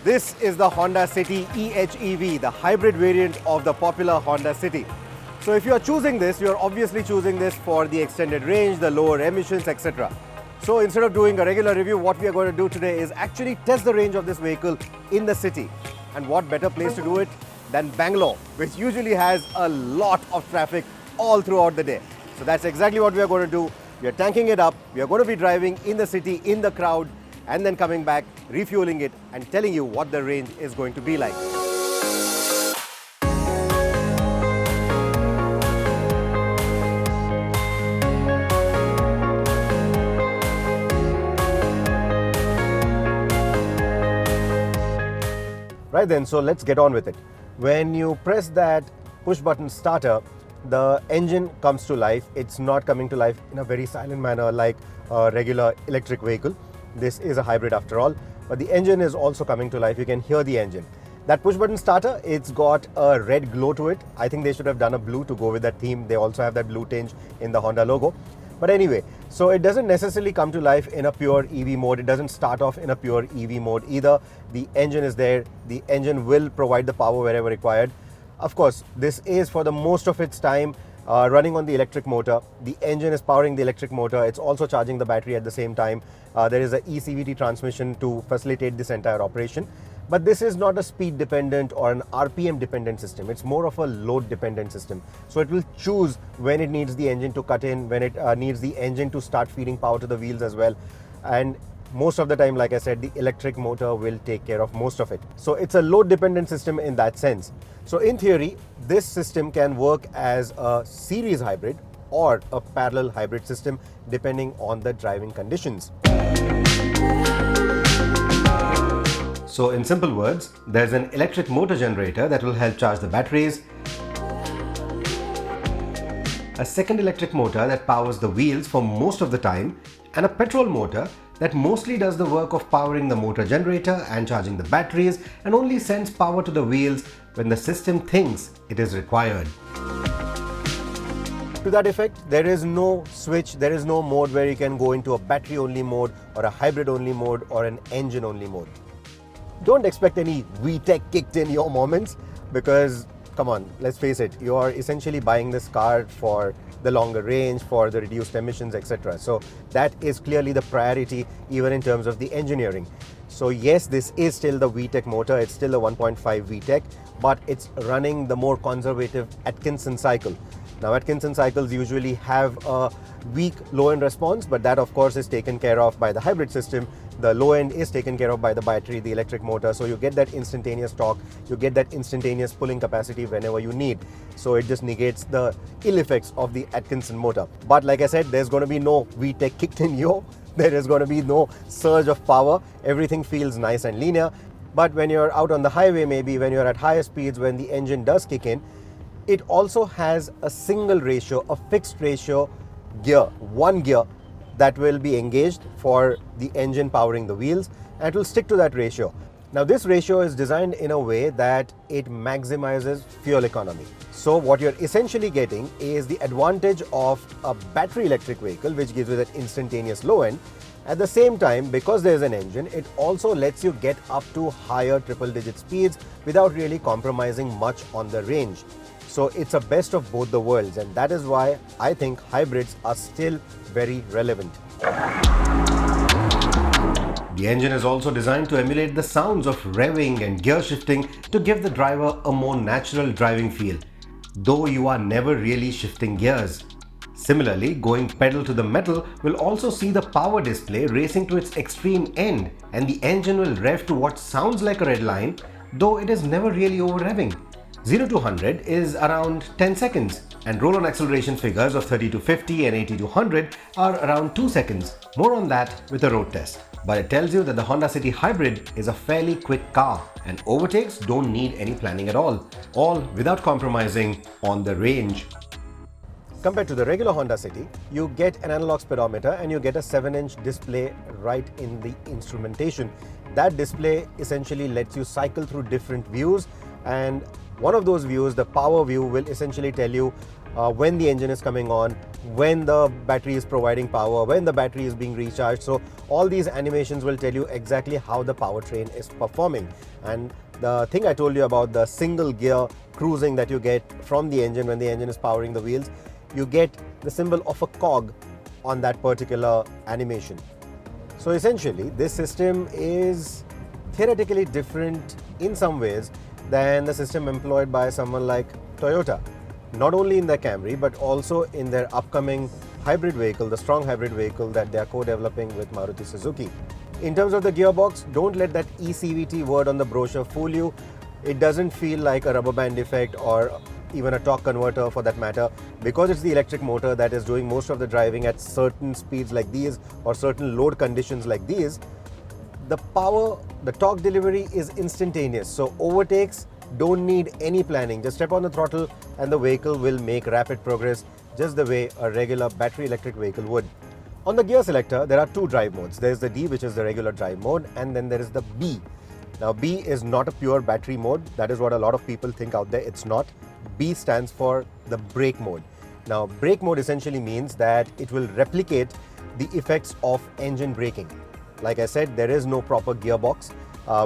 This is the Honda City EHEV, the hybrid variant of the popular Honda City. So if you are choosing this, you are obviously choosing this for the extended range, the lower emissions, etc. So instead of doing a regular review, what we are going to do today is actually test the range of this vehicle in the city. And what better place to do it than Bangalore, which usually has a lot of traffic all throughout the day. So that's exactly what we are going to do. We are tanking it up, we are going to be driving in the city, in the crowd, and then coming back, refueling it and telling you what the range is going to be like. Right then, so let's get on with it. When you press that push button starter, the engine comes to life. It's not coming to life in a very silent manner like a regular electric vehicle. This is a hybrid after all, but the engine is also coming to life. You can hear the engine. That push button starter, it's got a red glow to it. I think they should have done a blue to go with that theme. They also have that blue tinge in the Honda logo. But anyway, so it doesn't necessarily come to life in a pure EV mode. It doesn't start off in a pure EV mode either. The engine is there. The engine will provide the power wherever required. Of course, this is for the most of its time running on the electric motor. The engine is powering the electric motor. It's also charging the battery at the same time. There is an eCVT transmission to facilitate this entire operation. But this is not a speed dependent or an RPM dependent system. It's more of a load dependent system. So it will choose when it needs the engine to cut in, when it needs the engine to start feeding power to the wheels as well. And most of the time, like I said, the electric motor will take care of most of it. So it's a load dependent system in that sense. So in theory, this system can work as a series hybrid or a parallel hybrid system depending on the driving conditions. So in simple words, there's an electric motor generator that will help charge the batteries, a second electric motor that powers the wheels for most of the time, and a petrol motor that mostly does the work of powering the motor generator and charging the batteries and only sends power to the wheels when the system thinks it is required. To that effect, there is no switch, there is no mode where you can go into a battery only mode or a hybrid only mode or an engine only mode. Don't expect any VTech kicked in your moments because, come on, let's face it, you are essentially buying this car for the longer range, for the reduced emissions, etc. So that is clearly the priority even in terms of the engineering. So yes, this is still the VTech motor, it's still a 1.5 VTech, but it's running the more conservative Atkinson cycle. Now Atkinson cycles usually have a weak low-end response, but that of course is taken care of by the hybrid system. The low end is taken care of by the battery, the electric motor, so you get that instantaneous torque, you get that instantaneous pulling capacity whenever you need. So it just negates the ill effects of the Atkinson motor. But like I said, there's going to be no VTech kicked in yo. There is going to be no surge of power. Everything feels nice and linear. But when you're out on the highway, maybe when you're at higher speeds, when the engine does kick in, it also has a single ratio, a fixed ratio gear, one gear that will be engaged for the engine powering the wheels, and it will stick to that ratio. Now this ratio is designed in a way that it maximizes fuel economy. So what you're essentially getting is the advantage of a battery electric vehicle, which gives you that instantaneous low end. At the same time, because there's an engine, it also lets you get up to higher triple digit speeds without really compromising much on the range. So it's a best of both the worlds, and that is why I think hybrids are still very relevant. The engine is also designed to emulate the sounds of revving and gear shifting to give the driver a more natural driving feel, though you are never really shifting gears. Similarly, going pedal to the metal will also see the power display racing to its extreme end, and the engine will rev to what sounds like a red line, though it is never really over revving. 0 to 100 is around 10 seconds, and roll-on acceleration figures of 30 to 50 and 80 to 100 are around 2 seconds. More on that with a road test. But it tells you that the Honda City Hybrid is a fairly quick car, and overtakes don't need any planning at all without compromising on the range. Compared to the regular Honda City, you get an analog speedometer and you get a 7-inch display right in the instrumentation. That display essentially lets you cycle through different views, and one of those views, the power view, will essentially tell you when the engine is coming on, when the battery is providing power, when the battery is being recharged. So all these animations will tell you exactly how the powertrain is performing. And the thing I told you about the single gear cruising that you get from the engine when the engine is powering the wheels, you get the symbol of a cog on that particular animation. So essentially, this system is theoretically different in some ways than the system employed by someone like Toyota. Not only in their Camry, but also in their upcoming hybrid vehicle, the strong hybrid vehicle that they are co-developing with Maruti Suzuki. In terms of the gearbox, don't let that eCVT word on the brochure fool you. It doesn't feel like a rubber band effect or even a torque converter for that matter, because it's the electric motor that is doing most of the driving at certain speeds like these or certain load conditions like these. The torque delivery is instantaneous. So overtakes don't need any planning. Just step on the throttle and the vehicle will make rapid progress, just the way a regular battery electric vehicle would. On the gear selector, there are two drive modes. There is the D, which is the regular drive mode, and then there is the B. Now, B is not a pure battery mode. That is what a lot of people think out there. It's not. B stands for the brake mode. Now, brake mode essentially means that it will replicate the effects of engine braking. Like I said, there is no proper gearbox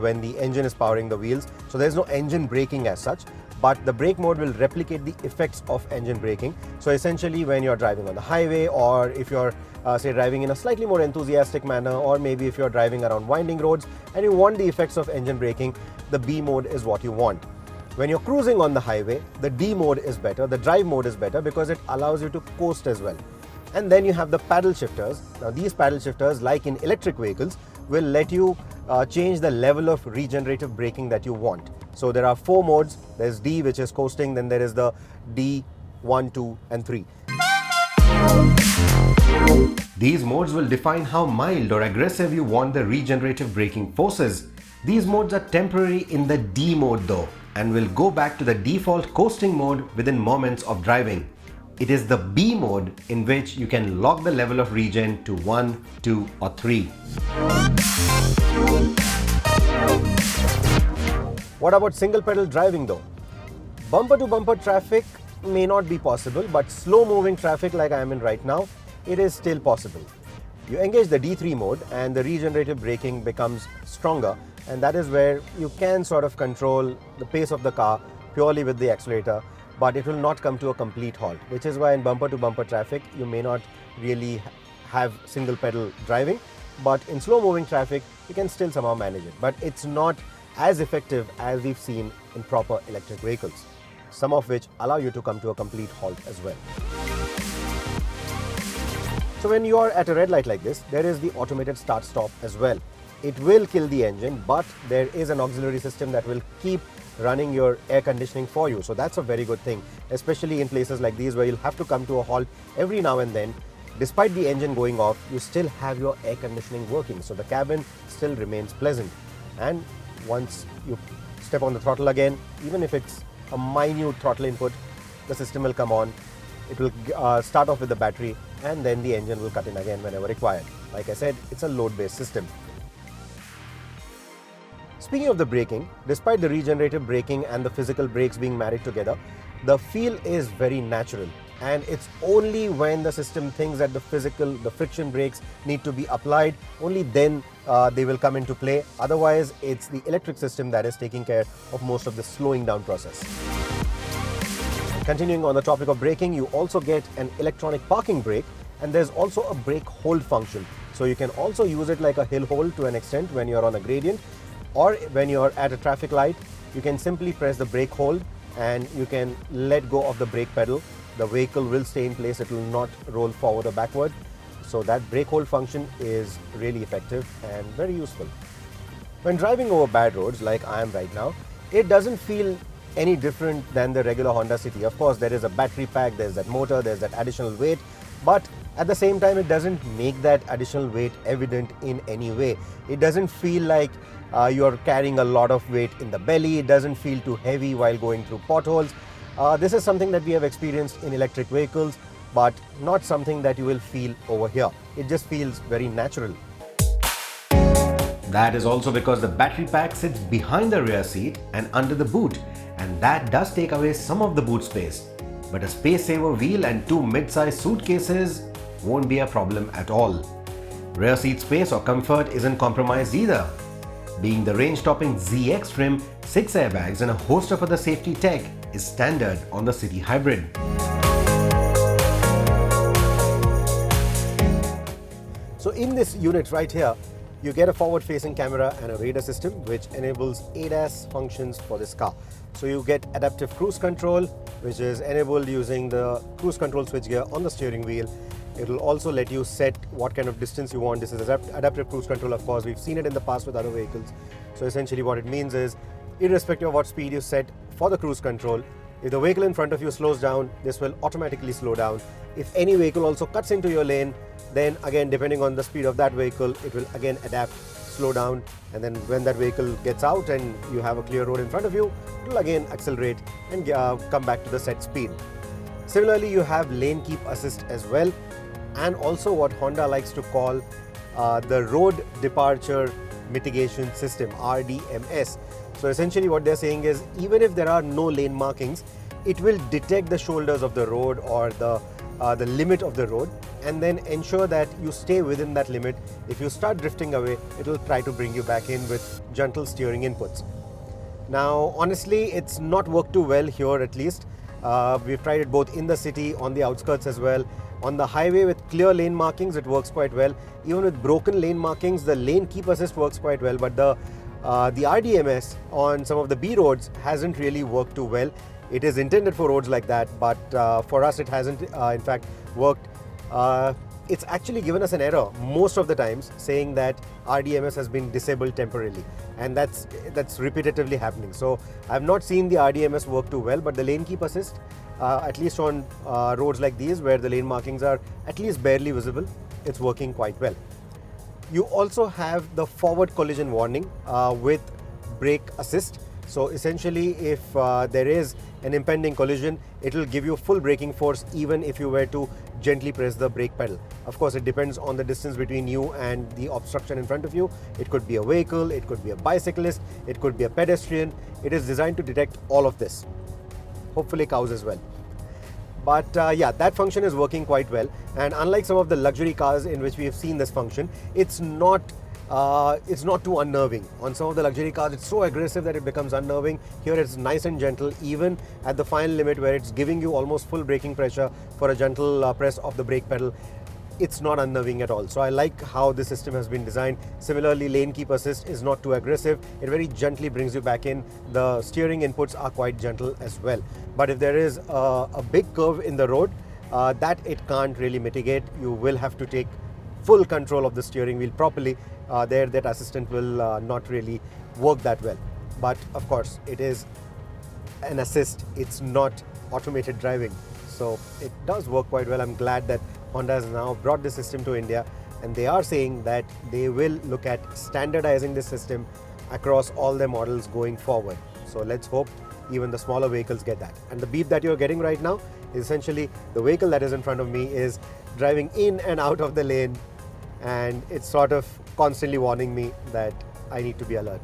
when the engine is powering the wheels. So there's no engine braking as such, but the brake mode will replicate the effects of engine braking. So essentially, when you're driving on the highway, or if you're say driving in a slightly more enthusiastic manner, or maybe if you're driving around winding roads and you want the effects of engine braking, the B mode is what you want. When you're cruising on the highway, the D mode is better, the drive mode is better, because it allows you to coast as well. And then you have the paddle shifters. Now these paddle shifters, like in electric vehicles, will let you change the level of regenerative braking that you want. So there are 4 modes. There's D, which is coasting, then there is the D, 1, 2 and 3. These modes will define how mild or aggressive you want the regenerative braking forces. These modes are temporary in the D mode though, and will go back to the default coasting mode within moments of driving. It is the B mode in which you can lock the level of regen to 1, 2 or 3. What about single pedal driving though? Bumper to bumper traffic may not be possible, but slow moving traffic like I am in right now, it is still possible. You engage the D3 mode and the regenerative braking becomes stronger, and that is where you can sort of control the pace of the car purely with the accelerator, but it will not come to a complete halt, which is why in bumper to bumper traffic you may not really have single pedal driving, but in slow moving traffic you can still somehow manage it. But it's not as effective as we've seen in proper electric vehicles, some of which allow you to come to a complete halt as well. So when you are at a red light like this, there is the automated start-stop as well. It will kill the engine, but there is an auxiliary system that will keep running your air conditioning for you. So that's a very good thing, especially in places like these where you'll have to come to a halt every now and then. Despite the engine going off, you still have your air conditioning working, so the cabin still remains pleasant. And once you step on the throttle again, even if it's a minute throttle input, the system will come on. It will start off with the battery, and then the engine will cut in again whenever required. Like I said, it's a load-based system. Speaking of the braking, despite the regenerative braking and the physical brakes being married together, the feel is very natural. And it's only when the system thinks that the friction brakes need to be applied, only then they will come into play. Otherwise, it's the electric system that is taking care of most of the slowing down process. Continuing on the topic of braking, you also get an electronic parking brake, and there's also a brake hold function. So you can also use it like a hill hold to an extent when you're on a gradient, or when you're at a traffic light, you can simply press the brake hold and you can let go of the brake pedal. The vehicle will stay in place, it will not roll forward or backward. So that brake hold function is really effective and very useful. When driving over bad roads like I am right now, it doesn't feel any different than the regular Honda City. Of course, there is a battery pack, there's that motor, there's that additional weight, but at the same time, it doesn't make that additional weight evident in any way. It doesn't feel like you're carrying a lot of weight in the belly. It doesn't feel too heavy while going through potholes. This is something that we have experienced in electric vehicles, but not something that you will feel over here. It just feels very natural. That is also because the battery pack sits behind the rear seat and under the boot, and that does take away some of the boot space. but a space-saver wheel and two mid-size suitcases won't be a problem at all. Rear seat space or comfort isn't compromised either. Being the range-topping ZX trim, 6 airbags and a host of other safety tech is standard on the City Hybrid. So in this unit right here, you get a forward-facing camera and a radar system which enables ADAS functions for this car. So you get adaptive cruise control, which is enabled using the cruise control switchgear on the steering wheel. It will also let you set what kind of distance you want. This is adaptive cruise control, of course. We've seen it in the past with other vehicles. So essentially what it means is, irrespective of what speed you set for the cruise control, if the vehicle in front of you slows down, this will automatically slow down. If any vehicle also cuts into your lane, then again, depending on the speed of that vehicle, it will again adapt, slow down, and then when that vehicle gets out and you have a clear road in front of you, it will again accelerate and come back to the set speed. Similarly, you have lane keep assist as well, and also what Honda likes to call the road departure mitigation system, RDMS. So essentially what they're saying is, even if there are no lane markings, it will detect the shoulders of the road or the limit of the road and then ensure that you stay within that limit. If you start drifting away, it will try to bring you back in with gentle steering inputs. Now, honestly, it's not worked too well here, at least. We've tried it both in the city, on the outskirts as well. On the highway with clear lane markings, it works quite well. Even with broken lane markings, the lane keep assist works quite well, but the RDMS on some of the B roads hasn't really worked too well. It is intended for roads like that, but for us it hasn't in fact worked. It's actually given us an error most of the times, saying that RDMS has been disabled temporarily, and that's repetitively happening. So I've not seen the RDMS work too well, but the lane keep assist, at least on roads like these where the lane markings are at least barely visible, it's working quite well. You also have the forward collision warning with brake assist. So essentially, if there is an impending collision, it will give you full braking force even if you were to gently press the brake pedal. Of course, it depends on the distance between you and the obstruction in front of you. It could be a vehicle, it could be a bicyclist, it could be a pedestrian. It is designed to detect all of this. Hopefully cows as well. But yeah, that function is working quite well. And unlike some of the luxury cars in which we have seen this function, it's not too unnerving. On some of the luxury cars, it's so aggressive that it becomes unnerving. Here it's nice and gentle, even at the final limit where it's giving you almost full braking pressure for a gentle press of the brake pedal. It's not unnerving at all. So I like how this system has been designed. Similarly, lane keep assist is not too aggressive. It very gently brings you back in. The steering inputs are quite gentle as well. But if there is a big curve in the road, that it can't really mitigate. You will have to take full control of the steering wheel properly. That assistant will not really work that well. But of course, it is an assist. It's not automated driving. So it does work quite well. I'm glad that Honda has now brought this system to India, and they are saying that they will look at standardizing this system across all their models going forward. So let's hope even the smaller vehicles get that. And the beep that you're getting right now is essentially the vehicle that is in front of me is driving in and out of the lane, and it's sort of constantly warning me that I need to be alert.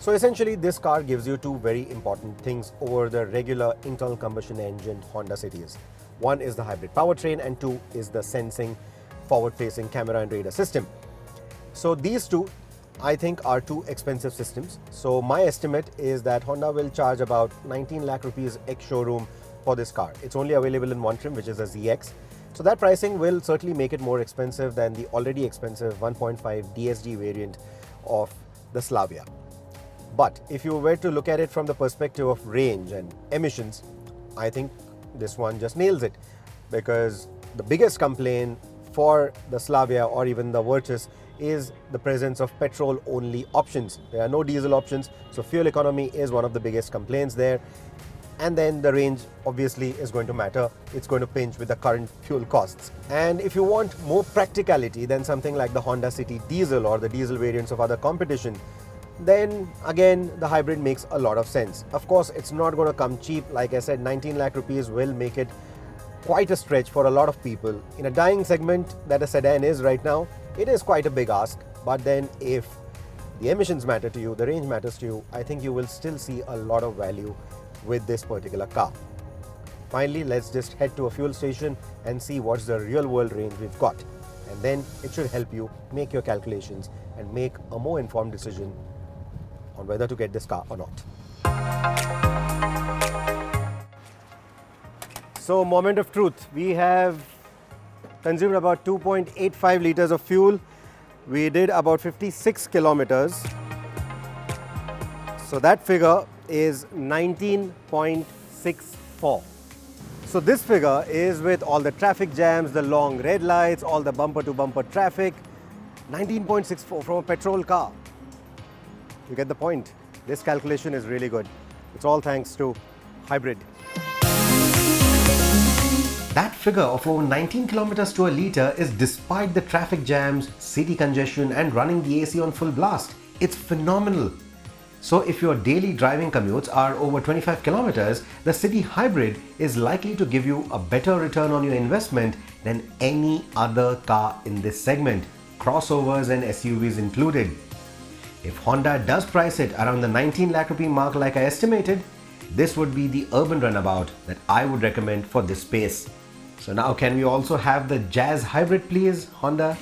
So essentially, this car gives you two very important things over the regular internal combustion engine Honda Cities. One is the hybrid powertrain, and two is the sensing forward-facing camera and radar system. So these two, I think, are two expensive systems. So my estimate is that Honda will charge about 19 lakh rupees ex-showroom for this car. It's only available in one trim, which is a ZX. So that pricing will certainly make it more expensive than the already expensive 1.5 DSG variant of the Slavia. But if you were to look at it from the perspective of range and emissions, I think this one just nails it, because the biggest complaint for the Slavia or even the Virtus is the presence of petrol-only options. There are no diesel options, so fuel economy is one of the biggest complaints there. And then the range obviously is going to matter. It's going to pinch with the current fuel costs. And if you want more practicality than something like the Honda City diesel or the diesel variants of other competition, then again the hybrid makes a lot of sense. Of course, it's not going to come cheap. Like I said, 19 lakh rupees will make it quite a stretch for a lot of people. In a dying segment that a sedan is right now, it is quite a big ask. But then if the emissions matter to you, the range matters to you, I think you will still see a lot of value with this particular car. finally, let's just head to a fuel station and see what's the real world range we've got. And then it should help you make your calculations and make a more informed decision on whether to get this car or not. So, moment of truth. We have consumed about 2.85 liters of fuel. We did about 56 kilometers. So that figure is 19.64. So this figure is with all the traffic jams, the long red lights, all the bumper to bumper traffic. 19.64 from a petrol car. You get the point. This calculation is really good. It's all thanks to hybrid. That figure of over 19 kilometers to a litre is despite the traffic jams, city congestion and running the AC on full blast. It's phenomenal. So if your daily driving commutes are over 25 kilometers, the City Hybrid is likely to give you a better return on your investment than any other car in this segment, crossovers and SUVs included. If Honda does price it around the 19 lakh rupee mark like I estimated, this would be the urban runabout that I would recommend for this space. So now can we also have the Jazz Hybrid please, Honda?